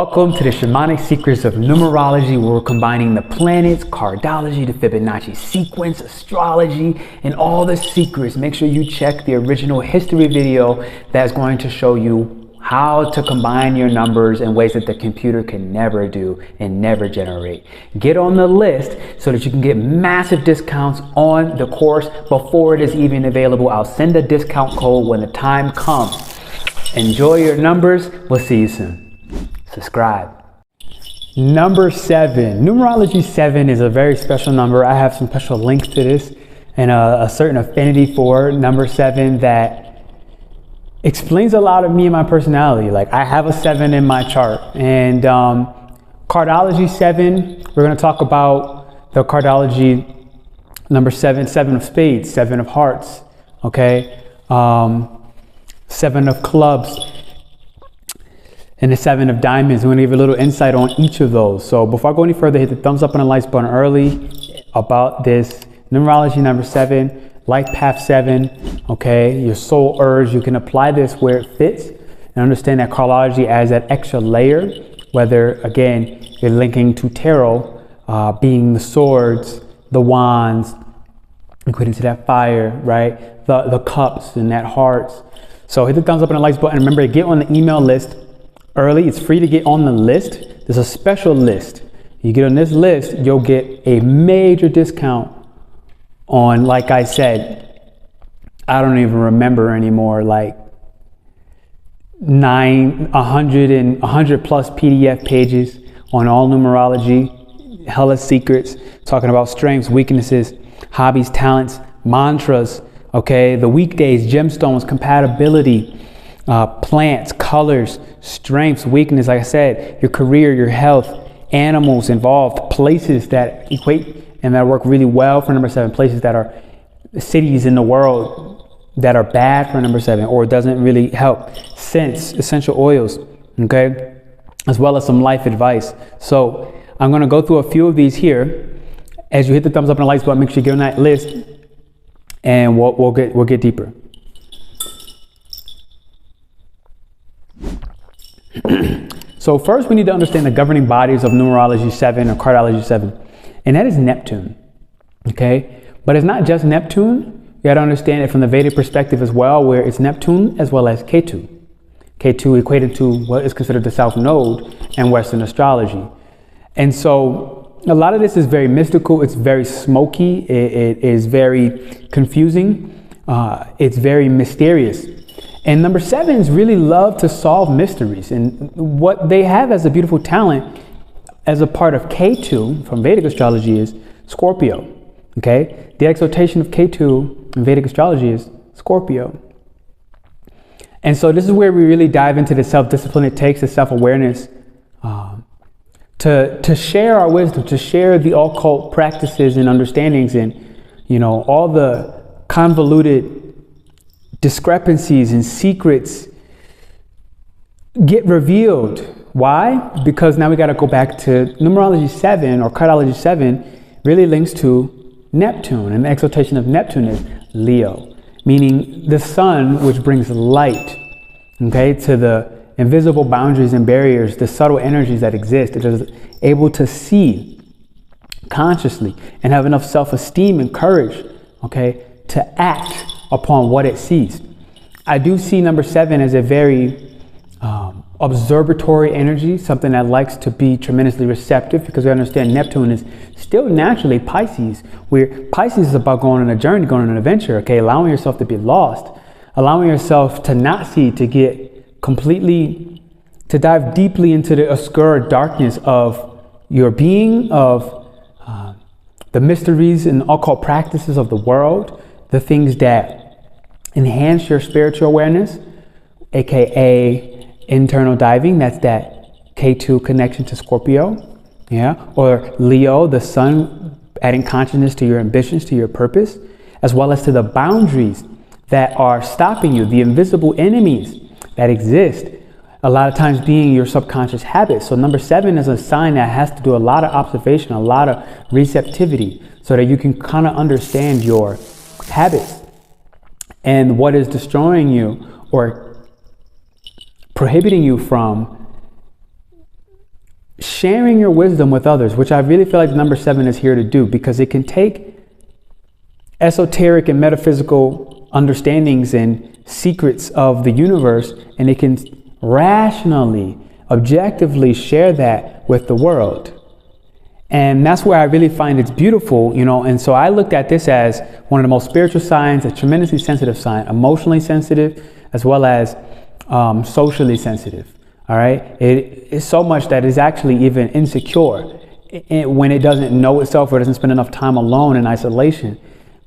Welcome to the Shamanic Secrets of Numerology, where we're combining the planets, Cardology, the Fibonacci sequence, astrology, and all the secrets. Make sure you check the original history video that's going to show you how to combine your numbers in ways that the computer can never do and never generate. Get on the list so that you can get massive discounts on the course before it is even available. I'll send a discount code when the time comes. Enjoy your numbers. We'll see you soon. Subscribe. Number 7. Numerology 7 is a very special number. I have some special links to this and a certain affinity for number 7 that explains a lot of me and my personality. Like, I have a 7 in my chart, and Cardology 7, we're going to talk about the Cardology number 7, 7 of spades, 7 of hearts, okay, 7 of clubs, and the 7 of diamonds. We're gonna give you a little insight on each of those. So before I go any further, hit the thumbs up and the likes button early about this. Numerology number 7, life path 7, okay? Your soul urge, you can apply this where it fits and understand that Cardology adds that extra layer, whether, again, you're linking to tarot, being the swords, the wands, equating to that fire, right? The cups and that hearts. So hit the thumbs up and the likes button. Remember to get on the email list early. It's free to get on the list. There's a special list. You get on this list, you'll get a major discount on, like I said, I don't even remember anymore, like 100 plus PDF pages on all numerology, hella secrets, talking about strengths, weaknesses, hobbies, talents, mantras, okay, the weekdays, gemstones, compatibility, plants, colors, strengths, weakness, like I said, your career, your health, animals involved, places that equate and that work really well for number 7, places that are cities in the world that are bad for number 7 or doesn't really help, scents, essential oils, okay, as well as some life advice. So I'm going to go through a few of these here. As you hit the thumbs up and the likes button, make sure you get on that list, and we'll get deeper. So first we need to understand the governing bodies of Numerology 7 or Cardology 7, and that is Neptune, okay? But it's not just Neptune. You got to understand it from the Vedic perspective as well, where it's Neptune as well as Ketu. Ketu equated to what is considered the South Node in Western astrology. And so a lot of this is very mystical. It's very smoky. It is very confusing. It's very mysterious. And number 7s really love to solve mysteries. And what they have as a beautiful talent as a part of Ketu from Vedic astrology is Scorpio. Okay? The exaltation of Ketu in Vedic astrology is Scorpio. And so this is where we really dive into the self-discipline it takes, the self-awareness, to share our wisdom, to share the occult practices and understandings, and, you know, all the convoluted discrepancies and secrets get revealed. Why? Because now we got to go back to Numerology 7 or Cardology 7 really links to Neptune, and the exaltation of Neptune is Leo, meaning the sun, which brings light, okay, to the invisible boundaries and barriers, the subtle energies that exist. It is able to see consciously and have enough self-esteem and courage, okay, to act upon what it sees. I do see number 7 as a very observatory energy, something that likes to be tremendously receptive, because we understand Neptune is still naturally Pisces, where Pisces is about going on a journey, going on an adventure, okay, allowing yourself to be lost, allowing yourself to not see, to get completely, to dive deeply into the obscure darkness of your being, of the mysteries and occult practices of the world, the things that enhance your spiritual awareness, aka internal diving. That's that K2 connection to Scorpio, yeah, or Leo, the sun, adding consciousness to your ambitions, to your purpose, as well as to the boundaries that are stopping you, the invisible enemies that exist, a lot of times being your subconscious habits. So number 7 is a sign that has to do a lot of observation, a lot of receptivity, so that you can kind of understand your habits and what is destroying you or prohibiting you from sharing your wisdom with others, which I really feel like the number 7 is here to do, because it can take esoteric and metaphysical understandings and secrets of the universe, and it can rationally, objectively share that with the world. And that's where I really find it's beautiful, you know. And so I looked at this as one of the most spiritual signs, a tremendously sensitive sign, emotionally sensitive, as well as socially sensitive. All right. It is so much that it's actually even insecure when it doesn't know itself or doesn't spend enough time alone in isolation.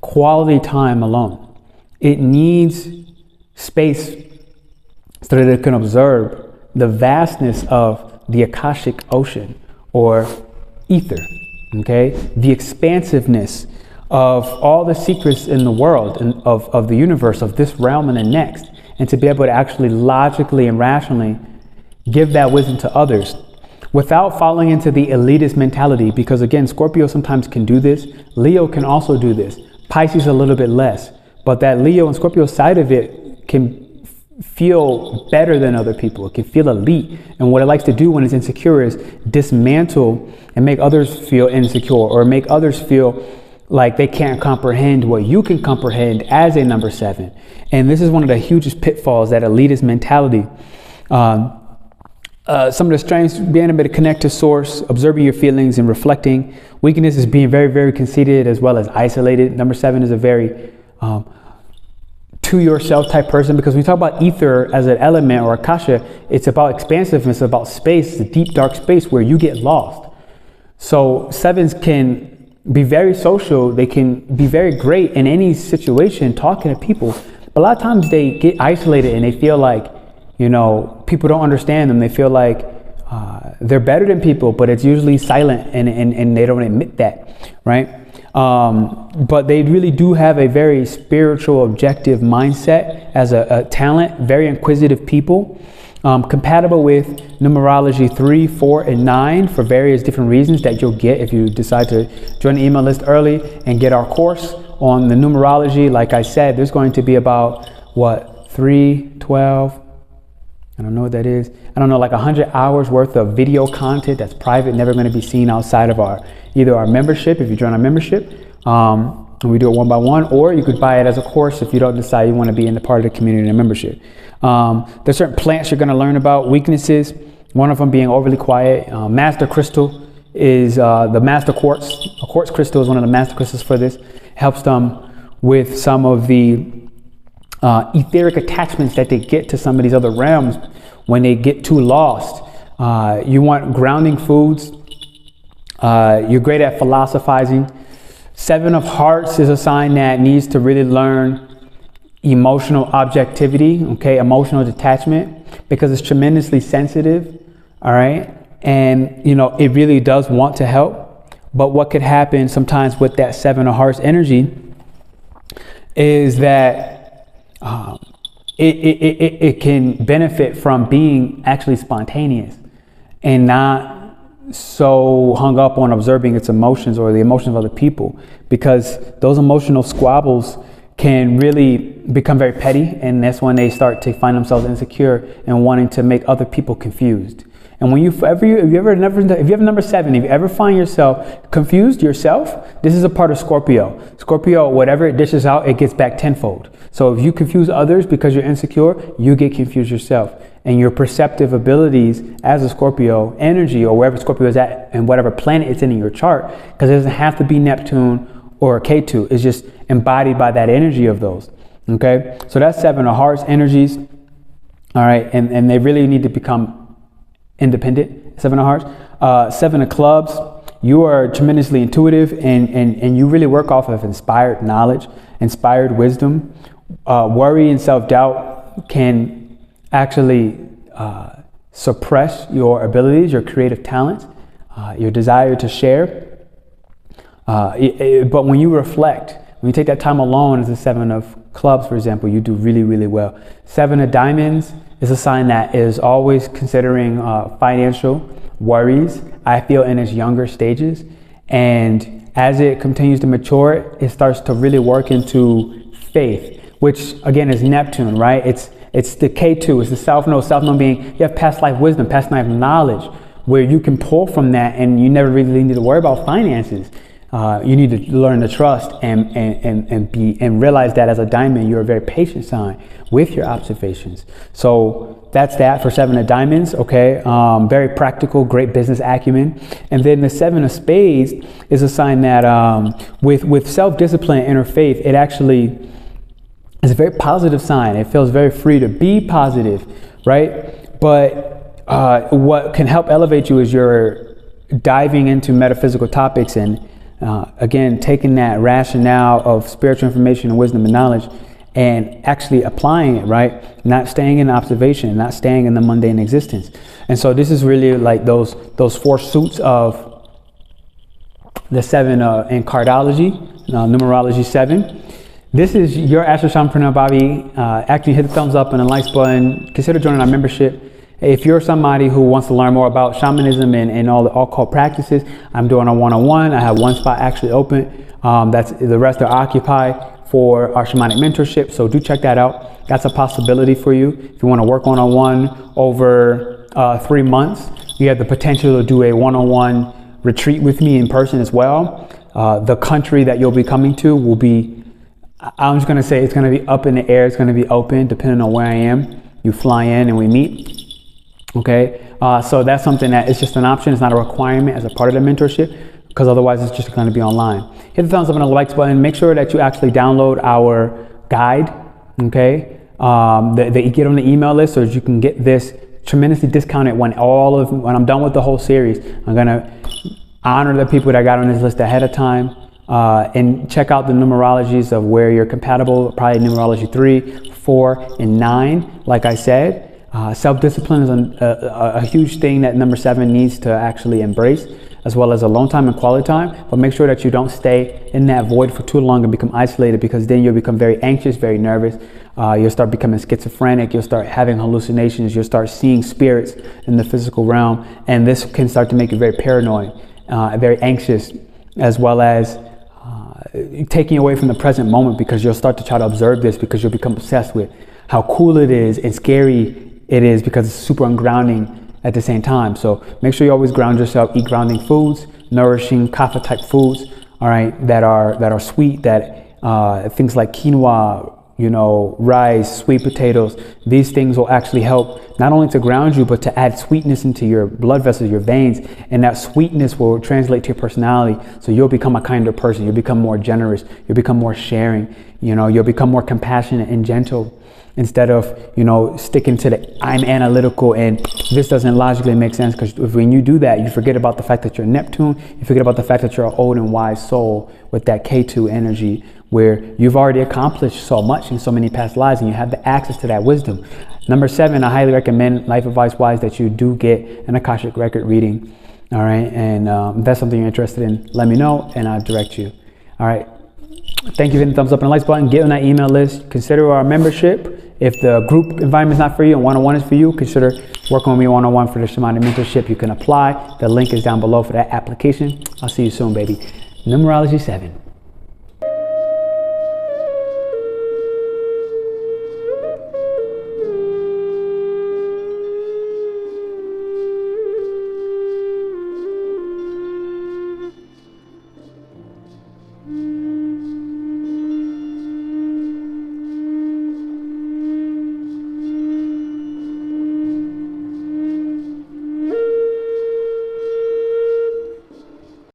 Quality time alone. It needs space so that it can observe the vastness of the Akashic ocean or ether, okay? The expansiveness of all the secrets in the world and of the universe, of this realm and the next, and to be able to actually logically and rationally give that wisdom to others without falling into the elitist mentality, because again, Scorpio sometimes can do this. Leo can also do this. Pisces a little bit less, but that Leo and Scorpio side of it can feel better than other people. It can feel elite. And what it likes to do when it's insecure is dismantle and make others feel insecure, or make others feel like they can't comprehend what you can comprehend as a number 7. And this is one of the hugest pitfalls, that elitist mentality. Some of the strengths: being able to connect to source, observing your feelings and reflecting. Weakness is being very, very conceited as well as isolated. Number 7 is a very to yourself type person, because when we talk about ether as an element or akasha, it's about expansiveness, about space, the deep dark space where you get lost. So 7s can be very social. They can be very great in any situation talking to people, but a lot of times they get isolated and they feel like, you know, people don't understand them. They feel like they're better than people, but it's usually silent, and they don't admit that, right? But they really do have a very spiritual, objective mindset as a talent, very inquisitive people, compatible with numerology 3, 4, and 9 for various different reasons that you'll get if you decide to join the email list early and get our course on the numerology. Like I said, there's going to be about, 3, 12, I don't know what that is. I don't know, like 100 hours worth of video content that's private, never going to be seen outside of either our membership, if you join our membership, and we do it 1-by-1, or you could buy it as a course if you don't decide you want to be in the part of the community and membership. There's certain plants you're going to learn about, weaknesses, one of them being overly quiet. Master crystal is the master quartz. A quartz crystal is one of the master crystals for this. Helps them with some of the etheric attachments that they get to some of these other realms when they get too lost. You want grounding foods. You're great at philosophizing. 7 of Hearts is a sign that needs to really learn emotional objectivity, okay, emotional detachment, because it's tremendously sensitive, all right? And, you know, it really does want to help. But what could happen sometimes with that 7 of Hearts energy is that it can benefit from being actually spontaneous and not so hung up on observing its emotions or the emotions of other people, because those emotional squabbles can really become very petty, and that's when they start to find themselves insecure and wanting to make other people confused. And when if you have number 7, if you ever find yourself confused yourself, this is a part of Scorpio. Scorpio, whatever it dishes out, it gets back tenfold. So if you confuse others because you're insecure, you get confused yourself. And your perceptive abilities as a Scorpio energy, or wherever Scorpio is at and whatever planet it's in your chart, because it doesn't have to be Neptune or K2, it's just embodied by that energy of those. Okay, so that's 7 of Hearts energies. All right, and they really need to become independent. 7 of Hearts. 7 of Clubs, you are tremendously intuitive, and you really work off of inspired knowledge, inspired wisdom. Worry and self-doubt can actually suppress your abilities, your creative talents, your desire to share. But when you reflect, when you take that time alone as a 7 of Clubs, for example, you do really, really well. 7 of Diamonds is a sign that is always considering financial worries, I feel, in its younger stages. And as it continues to mature, it starts to really work into faith, which again is Neptune, right? It's the K2, it's the self-know being, you have past life wisdom, past life knowledge. where you can pull from that, and you never really need to worry about finances. You need to learn to trust and realize that as a diamond, you're a very patient sign with your observations. So that's that for 7 of diamonds. Okay, very practical, great business acumen. And then the 7 of spades is a sign that with self-discipline and inner faith, it actually is a very positive sign. It feels very free to be positive, right? But what can help elevate you is you're diving into metaphysical topics and again, taking that rationale of spiritual information and wisdom and knowledge and actually applying it, right? Not staying in observation, not staying in the mundane existence. And so this is really like those 4 suits of the 7 in Cardology, Numerology 7. This is your Astro Shamanpreneur, Bobby. Actually hit the thumbs up and the likes button. Consider joining our membership. If you're somebody who wants to learn more about shamanism and all the occult practices, I'm doing a one-on-one. I have 1 spot actually open. That's the rest are occupied for our shamanic mentorship. So do check that out. That's a possibility for you. If you want to work one-on-one over 3 months, you have the potential to do a one-on-one retreat with me in person as well. The country that you'll be coming to will be, I'm just going to say it's going to be up in the air. It's going to be open depending on where I am. You fly in and we meet. Okay, so that's something that is just an option. It's not a requirement as a part of the mentorship, because otherwise it's just going to be online. Hit the thumbs up and the likes button. Make sure that you actually download our guide. Okay, that you get on the email list, so that you can get this tremendously discounted when I'm done with the whole series. I'm gonna honor the people that got on this list ahead of time. And check out the numerologies of where you're compatible. Probably numerology 3, 4, and 9. Like I said. Self-discipline is a huge thing that number 7 needs to actually embrace, as well as alone time and quality time. But make sure that you don't stay in that void for too long and become isolated, because then you'll become very anxious, very nervous. You'll start becoming schizophrenic. You'll start having hallucinations. You'll start seeing spirits in the physical realm. And this can start to make you very paranoid, very anxious, as well as taking away from the present moment, because you'll start to try to observe this, because you'll become obsessed with how cool it is and scary it is, because it's super ungrounding at the same time. So make sure you always ground yourself. Eat grounding foods, nourishing kapha type foods, all right, that are sweet, that things like quinoa, rice, sweet potatoes. These things will actually help not only to ground you, but to add sweetness into your blood vessels, your veins, and that sweetness will translate to your personality. So you'll become a kinder person. You'll become more generous. You'll become more sharing. You'll become more compassionate and gentle. Instead of, sticking to the I'm analytical and this doesn't logically make sense, because when you do that, you forget about the fact that you're Neptune. You forget about the fact that you're an old and wise soul with that K2 energy, where you've already accomplished so much in so many past lives and you have the access to that wisdom. Number 7, I highly recommend, life advice wise, that you do get an Akashic record reading. All right. And if that's something you're interested in, let me know and I'll direct you. All right. Thank you for hitting the thumbs up and the likes button. Get on that email list. Consider our membership. If the group environment is not for you and one-on-one is for you, consider working with me one-on-one for the shamanic mentorship. You can apply. The link is down below for that application. I'll see you soon, baby. Numerology 7.